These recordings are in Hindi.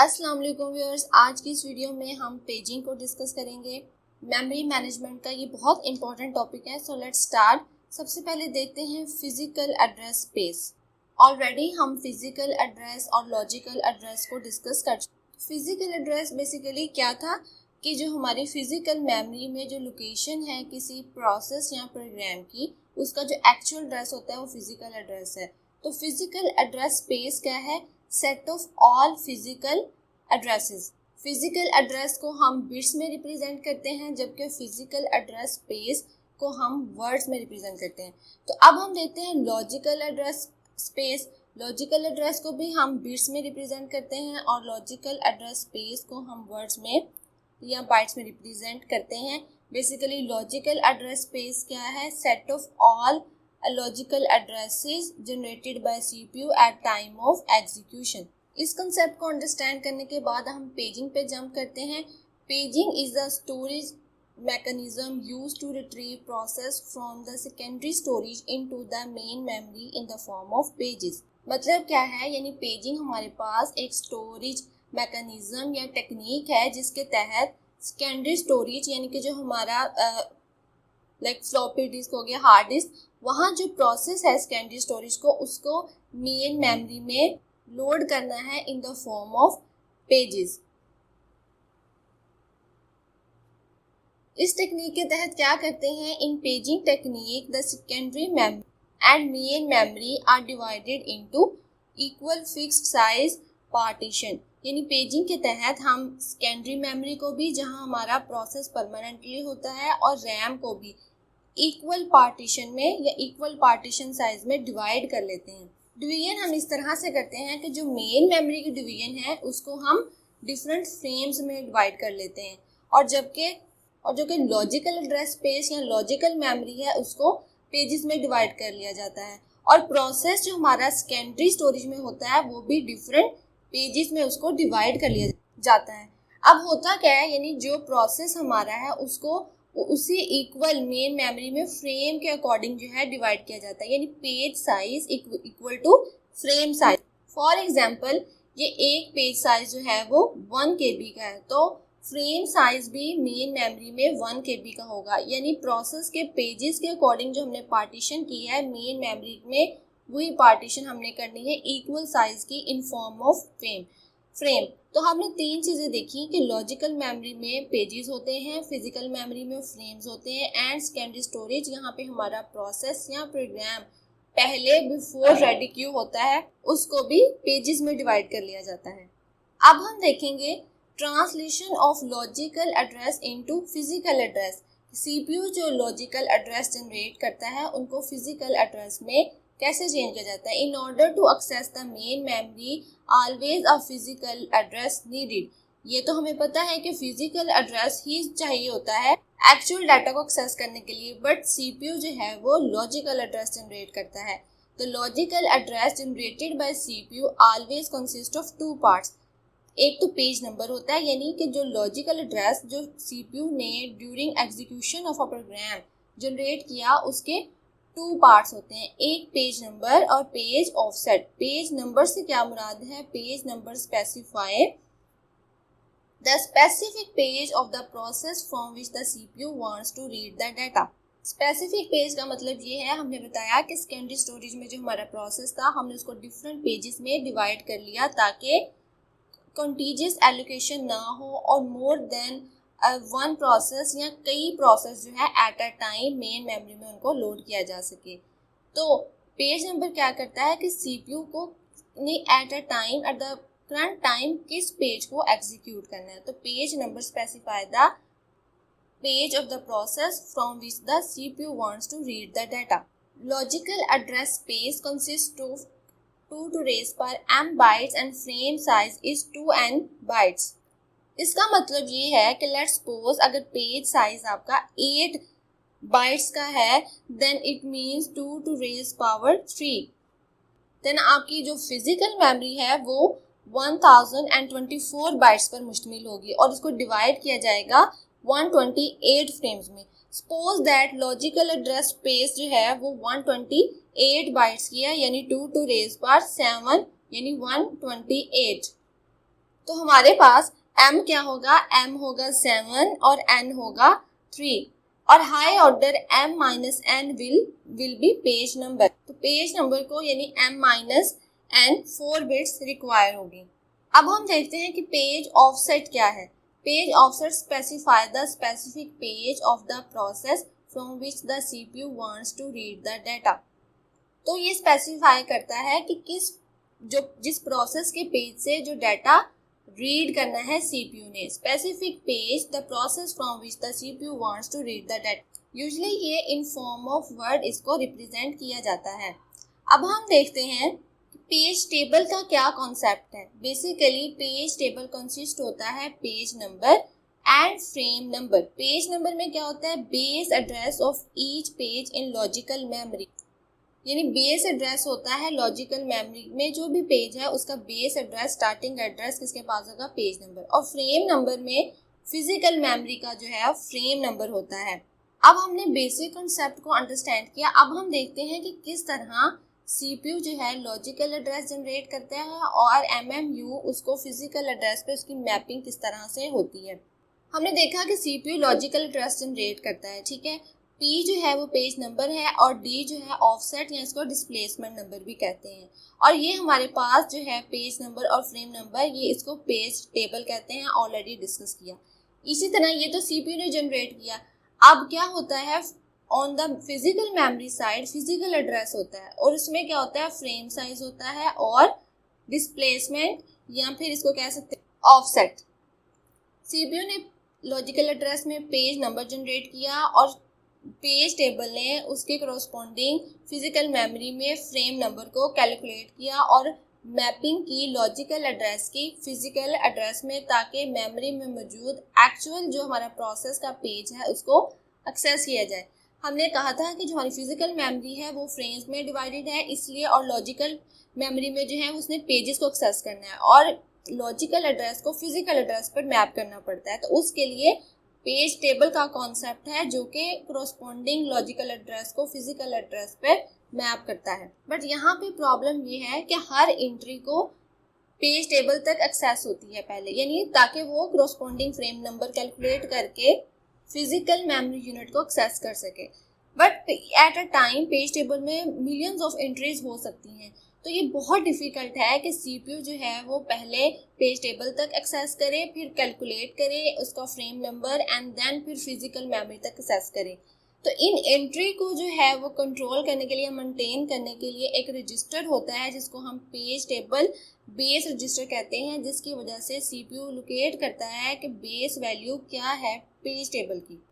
अस्सलाम वालेकुम व्यूअर्स, आज की इस वीडियो में हम पेजिंग को डिस्कस करेंगे। मेमोरी मैनेजमेंट का ये बहुत इंपॉर्टेंट टॉपिक है, सो लेट्स स्टार्ट। सबसे पहले देखते हैं फिजिकल एड्रेस स्पेस। ऑलरेडी हम फिजिकल एड्रेस और लॉजिकल एड्रेस को डिस्कस कर चुके। फिजिकल एड्रेस बेसिकली क्या था कि जो हमारी फिजिकल मेमोरी में जो लोकेशन है किसी प्रोसेस या प्रोग्राम की, उसका जो एक्चुअल एड्रेस होता है वो फिजिकल एड्रेस है। तो फिजिकल एड्रेस स्पेस क्या है? Set of all physical addresses. Physical address को हम बिट्स में रिप्रेजेंट करते हैं, जबकि फिजिकल एड्रेस स्पेस को हम वर्ड्स में रिप्रेजेंट करते हैं। तो अब हम देखते हैं logical address space. Logical address को भी हम बिट्स में रिप्रेजेंट करते हैं और लॉजिकल एड्रेस स्पेस को हम वर्ड्स में या बाइट्स में रिप्रेजेंट करते हैं। बेसिकली लॉजिकल एड्रेस स्पेस क्या है? Set of all logical addresses generated by CPU at time of execution. इस कंसेप्ट को अंडरस्टैंड करने के बाद हम पेजिंग पे जंप करते हैं। Paging is the storage mechanism used to retrieve process from the secondary storage into the main memory in the form of pages। मतलब क्या है? यानी पेजिंग हमारे पास एक स्टोरेज मैकेनिज्म या टेक्निक है जिसके तहत सेकेंडरी स्टोरेज यानी कि जो हमारा लाइक फ्लॉपी डिस्क हो गया, हार्ड डिस्क, वहाँ जो प्रोसेस है सेकेंडरी स्टोरेज को उसको मेन मेमोरी में लोड करना है in the form of pages. इस टेक्निक के तहत क्या करते हैं? In paging technique the secondary memory and main memory are divided into equal fixed size partition. यानी पेजिंग के तहत हम सेकेंडरी मेमोरी को भी, जहां हमारा प्रोसेस परमानेंटली होता है, और रैम को भी इक्वल पार्टीशन में या इक्वल पार्टीशन साइज में डिवाइड कर लेते हैं। डिवीजन हम इस तरह से करते हैं कि जो मेन मेमोरी की डिवीजन है उसको हम डिफरेंट फ्रेम्स में डिवाइड कर लेते हैं, और जो कि लॉजिकल एड्रेस स्पेस या लॉजिकल मेमोरी है उसको पेजेस में डिवाइड कर लिया जाता है। और प्रोसेस जो हमारा सेकेंडरी स्टोरेज में होता है वो भी डिफरेंट पेजेस में उसको डिवाइड कर लिया जाता है। अब होता क्या है? यानी जो प्रोसेस हमारा है उसको उसी इक्वल मेन मेमोरी में फ्रेम के अकॉर्डिंग जो है डिवाइड किया जाता है, यानी page size equal to frame size. For example, ये एक पेज साइज जो है वो 1 KB का है, तो फ्रेम साइज भी मेन मेमोरी में 1 KB का होगा। यानी प्रोसेस के पेजेस के अकॉर्डिंग जो हमने पार्टीशन की है मेन मेमोरी में, वही पार्टीशन हमने करनी है इक्वल साइज की इन फॉर्म ऑफ फ्रेम। तो हमने 3 चीज़ें देखी कि लॉजिकल मेमोरी में पेजेस होते हैं, फिजिकल मेमोरी में फ्रेम्स होते हैं, एंड सेकेंडरी स्टोरेज यहाँ पे हमारा प्रोसेस या प्रोग्राम पहले बिफोर रेडी क्यू होता है उसको भी पेजेस में डिवाइड कर लिया जाता है। अब हम देखेंगे translation of logical address into physical address. CPU जो लॉजिकल एड्रेस जनरेट करता है उनको फिजिकल एड्रेस में कैसे चेंज किया जाता है? In order to access the main memory always a physical address needed. ये तो हमें पता है कि फिजिकल एड्रेस ही चाहिए होता है एक्चुअल डाटा को एक्सेस करने के लिए, बट सीपीयू जो है वो लॉजिकल एड्रेस जनरेट करता है। तो logical address generated by CPU always consist of 2 parts. एक तो पेज नंबर होता है, यानी कि जो लॉजिकल एड्रेस जो सीपीयू ने during execution of a program generate किया उसके 2 पार्ट्स होते हैं, एक पेज नंबर और पेज ऑफसेट। पेज नंबर से क्या मुराद है? Page number specify the specific page of the process from which the CPU wants to read the data. Specific page का मतलब ये है, हमने बताया कि सेकेंडरी स्टोरेज में जो हमारा प्रोसेस था हमने उसको डिफरेंट पेजेस में डिवाइड कर लिया ताकि कंटीजियस एलोकेशन ना हो और मोर देन वन प्रोसेस या कई प्रोसेस जो है eight a time main memory में उनको लोड किया जा सके। तो पेज नंबर क्या करता है कि सीपीयू को at a time at the current time किस पेज को एग्जीक्यूट करना है। तो page number specify the page of the process from which the CPU wants to read the data. Logical address space consist of 2 to raise per m bytes and frame size is 2n bytes। इसका मतलब ये है कि लेट्स सपोज अगर पेज साइज आपका 8 बाइट्स का है, then it means 2 to raise power 3। Then आपकी जो फिजिकल मेमोरी है वो 1024 बाइट्स पर मुश्तमिल होगी और इसको डिवाइड किया जाएगा 128 फ्रेम्स में। Suppose that logical address space जो है वो 128 बाइट्स की है, यानी 2 to raise power 7 यानी 128। तो हमारे पास m क्या होगा, m होगा 7 और n होगा 3 और high order m minus n will be page number. तो पेज नंबर को यानी m minus n 4 bits require होगी। अब हम देखते हैं कि पेज ऑफसेट क्या है। Page offset specify the specific page of the process from which the CPU wants to read the data. तो ये स्पेसिफाई करता है कि जिस प्रोसेस के पेज से जो डाटा रीड करना है CPU ने। Specific page the process from which the CPU wants to read the data. Usually ये इन फॉर्म ऑफ वर्ड इसको रिप्रेजेंट किया जाता है। अब हम देखते हैं पेज टेबल का क्या कॉन्सेप्ट है। बेसिकली पेज टेबल कंसिस्ट होता है page number and frame number. Page number में क्या होता है, base address of each page in logical memory. यानी बेस एड्रेस होता है लॉजिकल मेमोरी में जो भी पेज है उसका बेस एड्रेस, स्टार्टिंग एड्रेस किसके पास होगा, पेज नंबर। और फ्रेम नंबर में फिजिकल मेमोरी का जो है फ्रेम नंबर होता है। अब हमने बेसिक कॉन्सेप्ट को अंडरस्टैंड किया। अब हम देखते हैं कि किस तरह CPU जो है लॉजिकल एड्रेस जनरेट करता है और MMU उसको फिजिकल एड्रेस पे उसकी मैपिंग किस तरह से होती है। हमने देखा कि CPU लॉजिकल एड्रेस जनरेट करता है, ठीक है। P जो है वो पेज नंबर है और D जो है ऑफसेट या इसको डिस्प्लेसमेंट नंबर भी कहते हैं। और ये हमारे पास जो है पेज नंबर और फ्रेम नंबर, ये इसको पेज टेबल कहते हैं, ऑलरेडी डिस्कस किया। इसी तरह ये तो CPU ने जनरेट किया। अब क्या होता है, on the physical memory side physical address होता है और उसमें क्या होता है, फ्रेम साइज होता है और डिस्प्लेसमेंट या फिर इसको कह सकते हैं ऑफसेट। CPU ने लॉजिकल एड्रेस में पेज नंबर जनरेट किया और पेज टेबल ने उसके करस्पॉन्डिंग फिजिकल मेमोरी में फ्रेम नंबर को कैलकुलेट किया और मैपिंग की लॉजिकल एड्रेस की फिजिकल एड्रेस में, ताकि मेमोरी में मौजूद एक्चुअल जो हमारा प्रोसेस का पेज है उसको एक्सेस किया जाए। हमने कहा था कि जो हमारी फिजिकल मेमोरी है वो फ्रेम्स में डिवाइडेड है इसलिए, और लॉजिकल मेमोरी में जो है उसने पेजेस को एक्सेस करना है और लॉजिकल एड्रेस को फिजिकल एड्रेस पर मैप करना पड़ता है। तो उसके लिए पेज टेबल का कॉन्सेप्ट है जो कि कोरोस्पोंडिंग लॉजिकल एड्रेस को फिजिकल एड्रेस पर मैप करता है। बट यहाँ पे प्रॉब्लम ये है कि हर एंट्री को पेज टेबल तक एक्सेस होती है पहले, यानी ताकि वो कोरोस्पोंडिंग फ्रेम नंबर कैलकुलेट करके फिजिकल मेमोरी यूनिट को एक्सेस कर सके। But at a time page table में मिलियंस ऑफ एंट्रीज हो सकती हैं, तो ये बहुत डिफिकल्ट है कि CPU जो है वो पहले पेज टेबल तक एक्सेस करे, फिर कैलकुलेट करे उसका फ्रेम नंबर एंड देन फिर फिजिकल मेमोरी तक एक्सेस करे। तो इन एंट्री को जो है वो कंट्रोल करने के लिए, मेंटेन करने के लिए एक रजिस्टर होता है जिसको हम पेज टेबल बेस रजिस्टर कहते हैं, जिसकी वजह से CPU लोकेट करता है कि बेस वैल्यू क्या है पेज टेबल की।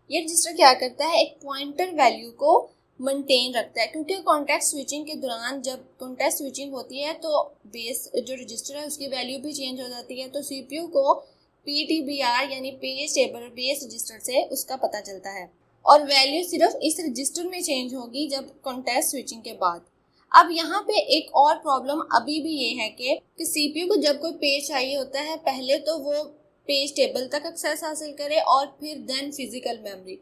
ये रजिस्टर क्या करता है, एक पॉइंटर वैल्यू को मेंटेन रखता है, क्योंकि कॉन्टेक्स्ट स्विचिंग के दौरान जब कॉन्टेक्स्ट स्विचिंग होती है तो बेस जो रजिस्टर है उसकी वैल्यू भी चेंज हो जाती है। तो CPU को PTBR यानी पेज टेबल बेस रजिस्टर से उसका पता चलता है और वैल्यू सिर्फ इस रजिस्टर में चेंज होगी जब कॉन्टेक्स्ट स्विचिंग के बाद। अब यहाँ पे एक और प्रॉब्लम अभी भी ये है कि CPU को जब कोई पेज चाहिए होता है पहले तो वो पेज टेबल तक एक्सेस हासिल करे और फिर देन फिजिकल मेमोरी।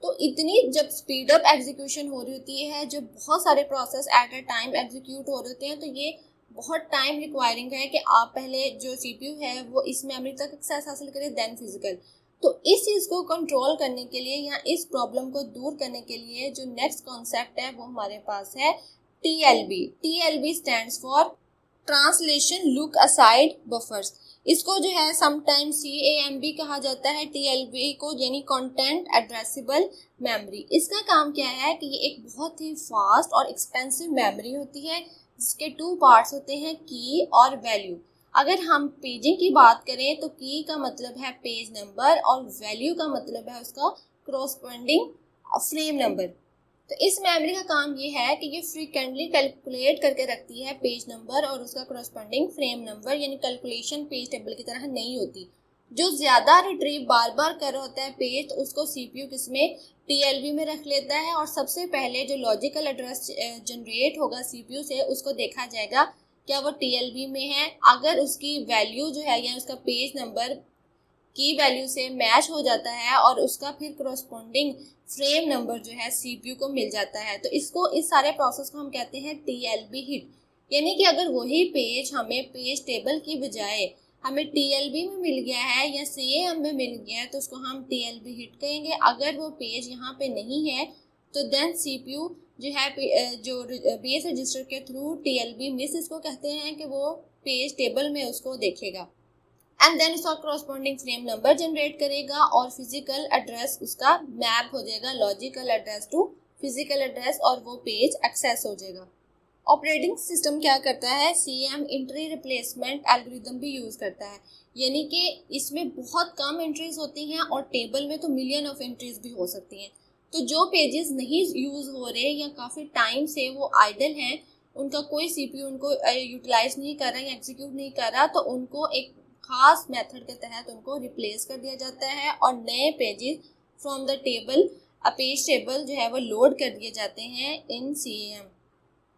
तो इतनी जब स्पीड अप एग्जीक्यूशन हो रही होती है, जब बहुत सारे process at a time execute हो रहे होते हैं, तो ये बहुत टाइम रिक्वायरिंग है कि आप पहले जो CPU है वो इस मेमोरी तक एक्सेस हासिल करे देन फिजिकल। तो इस चीज़ को कंट्रोल करने के लिए या इस प्रॉब्लम को दूर करने के लिए जो नेक्स्ट कॉन्सेप्ट है वो हमारे पास है TLB। TLB stands for translation look aside buffers. इसको जो है समटाइम्स CAMB कहा जाता है TLB को, यानी कंटेंट एड्रेसेबल मेमोरी। इसका काम क्या है कि ये एक बहुत ही फास्ट और एक्सपेंसिव मेमोरी होती है जिसके 2 पार्ट्स होते हैं, की और वैल्यू। अगर हम पेजिंग की बात करें तो की का मतलब है पेज नंबर और वैल्यू का मतलब है उसका कोरोस्पोंडिंग फ्रेम नंबर। तो इस मेमोरी का काम ये है कि ये फ्रीक्वेंटली कैलकुलेट करके रखती है पेज नंबर और उसका कोरोस्पोंडिंग फ्रेम नंबर, यानी कैलकुलेशन पेज टेबल की तरह नहीं होती। जो ज़्यादा रिट्रीव बार बार कर रहा होता है पेज, तो उसको CPU किसमें TLB में रख लेता है और सबसे पहले जो लॉजिकल एड्रेस जनरेट होगा CPU से उसको देखा जाएगा क्या वो TLB में है। अगर उसकी वैल्यू जो है या उसका पेज नंबर की वैल्यू से मैच हो जाता है और उसका फिर कोरोस्पोंडिंग फ्रेम नंबर जो है CPU को मिल जाता है, तो इसको इस सारे प्रोसेस को हम कहते हैं TLB हिट। यानी कि अगर वही पेज हमें पेज टेबल की बजाय हमें TLB में मिल गया है या CAM में मिल गया है तो उसको हम TLB हिट करेंगे। अगर वो पेज यहाँ पे नहीं है तो देन CPU जो है जो बेस रजिस्टर के थ्रू TLB मिस इसको कहते हैं कि वो पेज टेबल में उसको देखेगा एंड देन उसका करस्पॉन्डिंग फ्रेम नंबर जनरेट करेगा और फिजिकल एड्रेस उसका मैप हो जाएगा logical address to physical address और वो पेज एक्सेस हो जाएगा। ऑपरेटिंग सिस्टम क्या करता है, CAM एंट्री रिप्लेसमेंट एल्गोरिदम भी यूज करता है, यानी कि इसमें बहुत कम एंट्रीज होती हैं और टेबल में तो मिलियन ऑफ एंट्रीज भी हो सकती हैं। तो जो पेजेस नहीं यूज हो रहे या काफी टाइम से वो आइडल हैं, उनका कोई CPU उनको यूटिलाइज नहीं कर रहा या एग्जीक्यूट नहीं कर रहा, तो उनको एक खास मेथड के तहत उनको रिप्लेस कर दिया जाता है और नए pages from the table page table जो है वो लोड कर दिए जाते हैं इन CAM।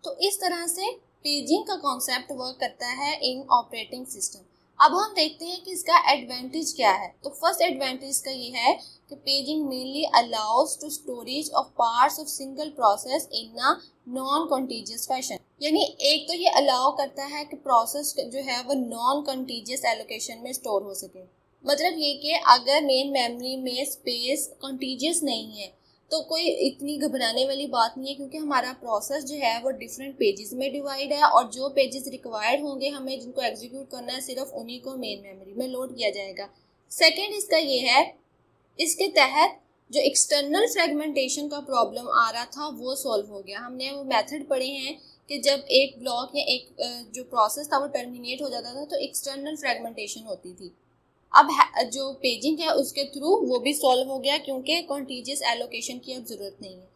तो इस तरह से पेजिंग का कॉन्सेप्ट वर्क करता है इन ऑपरेटिंग सिस्टम। अब हम देखते हैं कि इसका एडवांटेज क्या है। तो फर्स्ट एडवांटेज इसका ये है कि paging mainly allows to storage of parts of single process in a non contiguous fashion, यानी एक तो ये अलाउ करता है कि प्रोसेस जो है वो नॉन कॉन्टिजियस एलोकेशन में स्टोर हो सके। मतलब ये कि अगर मेन मेमोरी में स्पेस कॉन्टिजियस नहीं है तो कोई इतनी घबराने वाली बात नहीं है, क्योंकि हमारा प्रोसेस जो है वो डिफरेंट पेजेस में डिवाइड है और जो पेजेस रिक्वायर्ड होंगे हमें जिनको एग्जीक्यूट करना है सिर्फ उन्हीं को मेन मेमोरी में लोड किया जाएगा। सेकेंड इसका ये है, इसके तहत जो एक्सटर्नल फ्रेगमेंटेशन का प्रॉब्लम आ रहा था वो सॉल्व हो गया। हमने वो मेथड पढ़े हैं कि जब एक ब्लॉक या एक जो प्रोसेस था वो टर्मिनेट हो जाता था तो एक्सटर्नल फ्रेगमेंटेशन होती थी। अब जो पेजिंग है उसके थ्रू वो भी सॉल्व हो गया क्योंकि कॉन्टिजियस एलोकेशन की अब जरूरत नहीं है।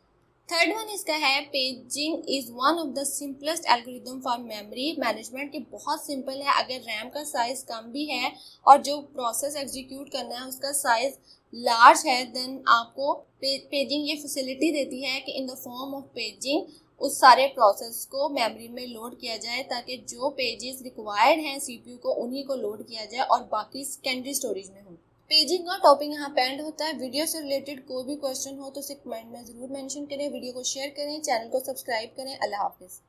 थर्ड वन इसका है, paging is one of the simplest algorithm for memory management, के बहुत सिंपल है। अगर रैम का साइज कम भी है और जो प्रोसेस एग्जीक्यूट करना है उसका साइज लार्ज है, देन आपको पेजिंग ये फैसिलिटी देती है कि इन द फॉर्म ऑफ पेजिंग उस सारे प्रोसेस को मेमोरी में लोड किया जाए ताकि जो पेजेस रिक्वायर्ड हैं CPU को उन्हीं को लोड किया जाए और बाकी सेकेंडरी स्टोरेज में हो। पेजिंग का टॉपिक यहाँ पे एंड होता है। वीडियो से रिलेटेड कोई भी क्वेश्चन हो तो उसे कमेंट में ज़रूर मेंशन करें, वीडियो को शेयर करें, चैनल को सब्सक्राइब करें। अल्लाह हाफिज़।